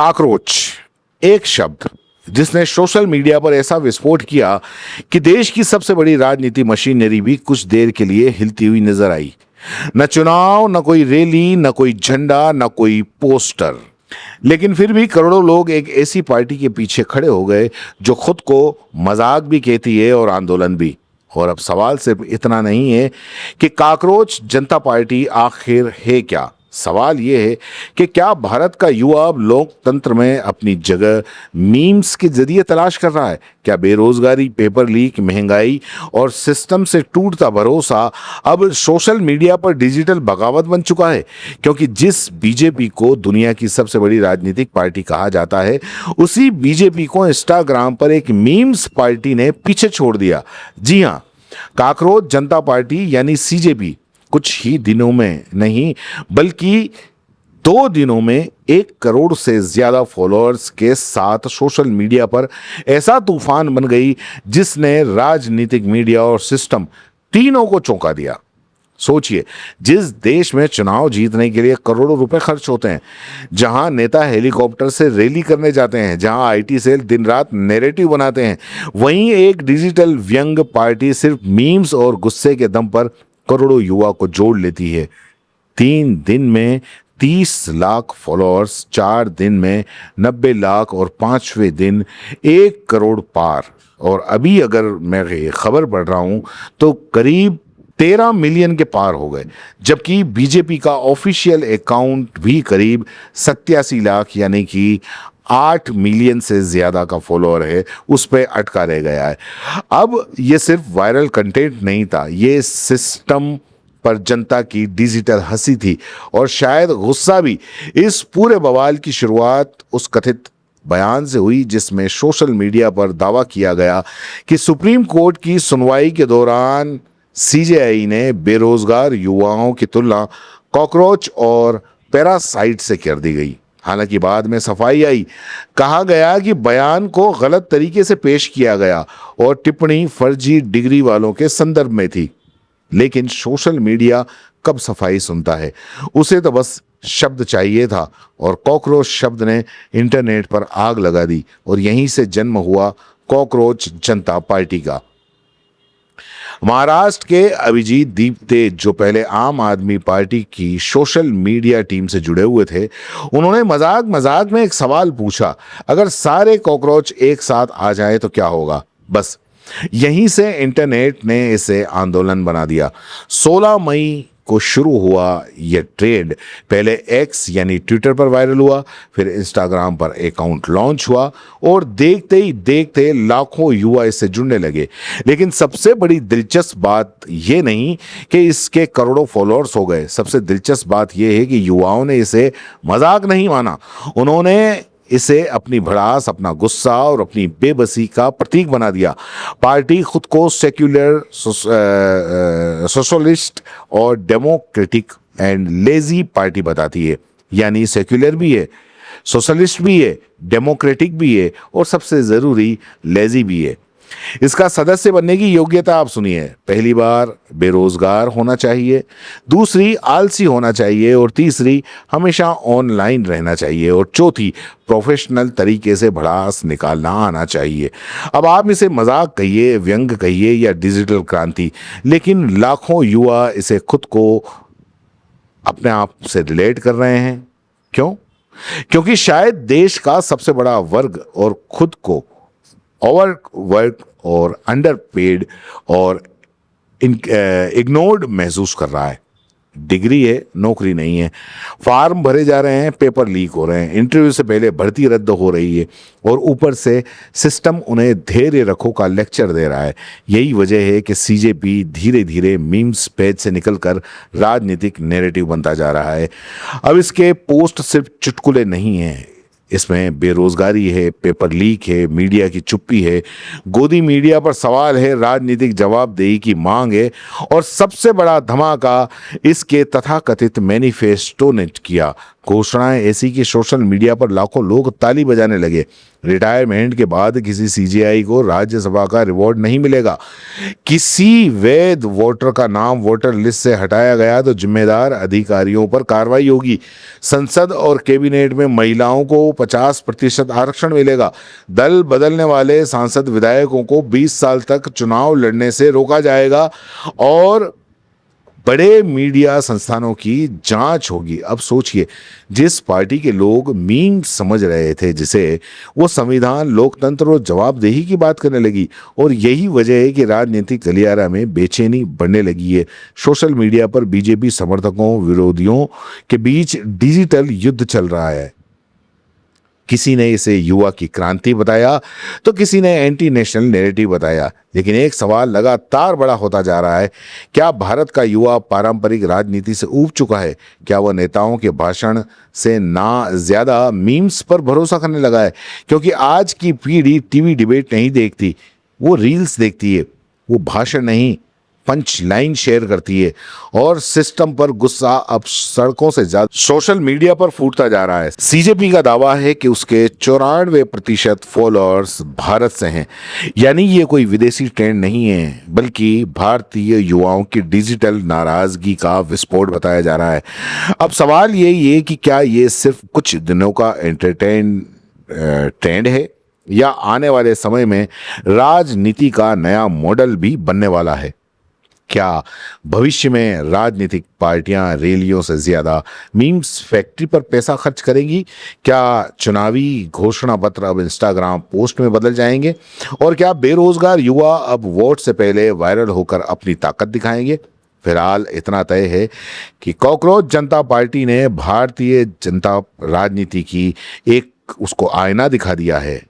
Cockroach, एक शब्द जिसने सोशल मीडिया पर ऐसा विस्फोट किया कि देश की सबसे बड़ी राजनीति मशीनरी भी कुछ देर के लिए हिलती हुई नजर आई। न चुनाव, न कोई रैली, न कोई झंडा, न कोई पोस्टर, लेकिन फिर भी करोड़ों लोग एक ऐसी पार्टी के पीछे खड़े हो गए जो खुद को मजाक भी कहती है और आंदोलन भी। और अब सवाल सिर्फ इतना नहीं है कि काकरोच जनता पार्टी आखिर है क्या। सवाल यह है कि क्या भारत का युवा अब लोकतंत्र में अपनी जगह मीम्स के जरिए तलाश कर रहा है? क्या बेरोजगारी, पेपर लीक, महंगाई और सिस्टम से टूटता भरोसा अब सोशल मीडिया पर डिजिटल बगावत बन चुका है? क्योंकि जिस बीजेपी को दुनिया की सबसे बड़ी राजनीतिक पार्टी कहा जाता है, उसी बीजेपी को इंस्टाग्राम पर एक मीम्स पार्टी ने पीछे छोड़ दिया। जी हाँ, काकरोच जनता पार्टी यानी सीजेपी कुछ ही दिनों में नहीं बल्कि 2 दिनों में 1 करोड़ से ज्यादा फॉलोअर्स के साथ सोशल मीडिया पर ऐसा तूफान बन गई जिसने राजनीतिक, मीडिया और सिस्टम तीनों को चौंका दिया। सोचिए, जिस देश में चुनाव जीतने के लिए करोड़ों रुपए खर्च होते हैं, जहां नेता हेलीकॉप्टर से रैली करने जाते हैं, जहां आईटी सेल दिन रात नैरेटिव बनाते हैं, वहीं एक डिजिटल व्यंग पार्टी सिर्फ मीम्स और गुस्से के दम पर करोड़ों युवा को जोड़ लेती है। 3 दिन में 30 लाख फॉलोअर्स, 4 दिन में 90 लाख और 5वें दिन 1 करोड़ पार। और अभी अगर मैं ये खबर पढ़ रहा हूं तो करीब 13 मिलियन के पार हो गए, जबकि बीजेपी का ऑफिशियल अकाउंट भी करीब 87 लाख यानी कि 8 मिलियन से ज्यादा का फॉलोअर है, उस पर अटका रह गया है। अब ये सिर्फ वायरल कंटेंट नहीं था, ये सिस्टम पर जनता की डिजिटल हंसी थी और शायद गुस्सा भी। इस पूरे बवाल की शुरुआत उस कथित बयान से हुई जिसमें सोशल मीडिया पर दावा किया गया कि सुप्रीम कोर्ट की सुनवाई के दौरान सीजेआई ने बेरोजगार युवाओं की तुलना कॉकरोच और पैरासाइट से कर दी गई। हालांकि बाद में सफाई आई, कहा गया कि बयान को गलत तरीके से पेश किया गया और टिप्पणी फर्जी डिग्री वालों के संदर्भ में थी। लेकिन सोशल मीडिया कब सफाई सुनता है? उसे तो बस शब्द चाहिए था और कॉकरोच शब्द ने इंटरनेट पर आग लगा दी और यहीं से जन्म हुआ कॉकरोच जनता पार्टी का। महाराष्ट्र के अभिजीत दीप्ते, जो पहले आम आदमी पार्टी की सोशल मीडिया टीम से जुड़े हुए थे, उन्होंने मजाक मजाक में एक सवाल पूछा, अगर सारे कॉकरोच एक साथ आ जाए तो क्या होगा? बस यहीं से इंटरनेट ने इसे आंदोलन बना दिया। 16 मई को शुरू हुआ यह ट्रेंड। पहले एक्स यानी ट्विटर पर वायरल हुआ, फिर इंस्टाग्राम पर अकाउंट लॉन्च हुआ और देखते ही देखते लाखों युवा इससे जुड़ने लगे। लेकिन सबसे बड़ी दिलचस्प बात यह नहीं कि इसके करोड़ों फॉलोअर्स हो गए, सबसे दिलचस्प बात यह है कि युवाओं ने इसे मजाक नहीं माना, उन्होंने इसे अपनी भड़ास, अपना गुस्सा और अपनी बेबसी का प्रतीक बना दिया। पार्टी खुद को सेक्युलर, सोशलिस्ट और डेमोक्रेटिक एंड लेजी पार्टी बताती है, यानी सेक्युलर भी है, सोशलिस्ट भी है, डेमोक्रेटिक भी है और सबसे जरूरी लेजी भी है। इसका सदस्य बनने की योग्यता आप सुनिए, पहली बार बेरोजगार होना चाहिए, दूसरी आलसी होना चाहिए और तीसरी हमेशा ऑनलाइन रहना चाहिए और चौथी प्रोफेशनल तरीके से भड़ास निकालना आना चाहिए। अब आप इसे मजाक कहिए, व्यंग कहिए या डिजिटल क्रांति, लेकिन लाखों युवा इसे खुद को अपने आप से रिलेट कर रहे हैं। क्यों? क्योंकि शायद देश का सबसे बड़ा वर्ग और खुद को ओवरवर्क और अंडरपेड और इग्नोर्ड महसूस कर रहा है। डिग्री है, नौकरी नहीं है, फार्म भरे जा रहे हैं, पेपर लीक हो रहे हैं, इंटरव्यू से पहले भर्ती रद्द हो रही है और ऊपर से सिस्टम उन्हें धैर्य रखो का लेक्चर दे रहा है। यही वजह है कि सीजेपी धीरे धीरे मीम्स पेज से निकलकर राजनीतिक नैरेटिव बनता जा रहा है। अब इसके पोस्ट सिर्फ चुटकुले नहीं हैं, इसमें बेरोजगारी है, पेपर लीक है, मीडिया की चुप्पी है, गोदी मीडिया पर सवाल है, राजनीतिक जवाबदेही की मांग है और सबसे बड़ा धमाका इसके तथाकथित मैनिफेस्टो ने किया। घोषणाएं ऐसी कि सोशल मीडिया पर लाखों लोग ताली बजाने लगे। रिटायरमेंट के बाद किसी सीजेआई को राज्यसभा का रिवॉर्ड नहीं मिलेगा। किसी वैध वोटर का नाम वोटर लिस्ट से हटाया गया तो जिम्मेदार अधिकारियों पर कार्रवाई होगी। संसद और कैबिनेट में महिलाओं को 50% आरक्षण मिलेगा। दल बदलने वाले सांसद विधायकों को 20 साल तक चुनाव लड़ने से रोका जाएगा और बड़े मीडिया संस्थानों की जांच होगी। अब सोचिए, जिस पार्टी के लोग मीम समझ रहे थे जिसे, वो संविधान, लोकतंत्र और जवाबदेही की बात करने लगी। और यही वजह है कि राजनीतिक गलियारा में बेचैनी बढ़ने लगी है। सोशल मीडिया पर बीजेपी समर्थकों विरोधियों के बीच डिजिटल युद्ध चल रहा है। किसी ने इसे युवा की क्रांति बताया तो किसी ने एंटी नेशनल नैरेटिव बताया। लेकिन एक सवाल लगातार बड़ा होता जा रहा है, क्या भारत का युवा पारंपरिक राजनीति से ऊब चुका है? क्या वह नेताओं के भाषण से ना ज्यादा मीम्स पर भरोसा करने लगा है? क्योंकि आज की पीढ़ी टीवी डिबेट नहीं देखती, वो रील्स देखती है। वो भाषण नहीं, पंच लाइन शेयर करती है। और सिस्टम पर गुस्सा अब सड़कों से ज्यादा सोशल मीडिया पर फूटता जा रहा है। सीजेपी का दावा है कि उसके 94% फॉलोअर्स भारत से हैं। यानी ये कोई विदेशी ट्रेंड नहीं है, बल्कि भारतीय युवाओं की डिजिटल नाराजगी का विस्फोट बताया जा रहा है। अब सवाल ये कि क्या ये सिर्फ कुछ दिनों का ट्रेंड है या आने वाले समय में राजनीति का नया मॉडल भी बनने वाला है? क्या भविष्य में राजनीतिक पार्टियां रैलियों से ज्यादा मीम्स फैक्ट्री पर पैसा खर्च करेंगी? क्या चुनावी घोषणा पत्र अब इंस्टाग्राम पोस्ट में बदल जाएंगे? और क्या बेरोजगार युवा अब वोट से पहले वायरल होकर अपनी ताकत दिखाएंगे? फिलहाल इतना तय है कि कॉकरोच जनता पार्टी ने भारतीय जनता राजनीति की एक उसको आईना दिखा दिया है।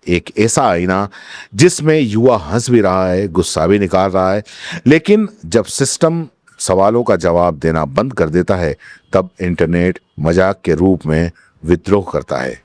एक ऐसा आईना जिसमें युवा हंस भी रहा है, गुस्सा भी निकाल रहा है। लेकिन जब सिस्टम सवालों का जवाब देना बंद कर देता है, तब इंटरनेट मजाक के रूप में विद्रोह करता है।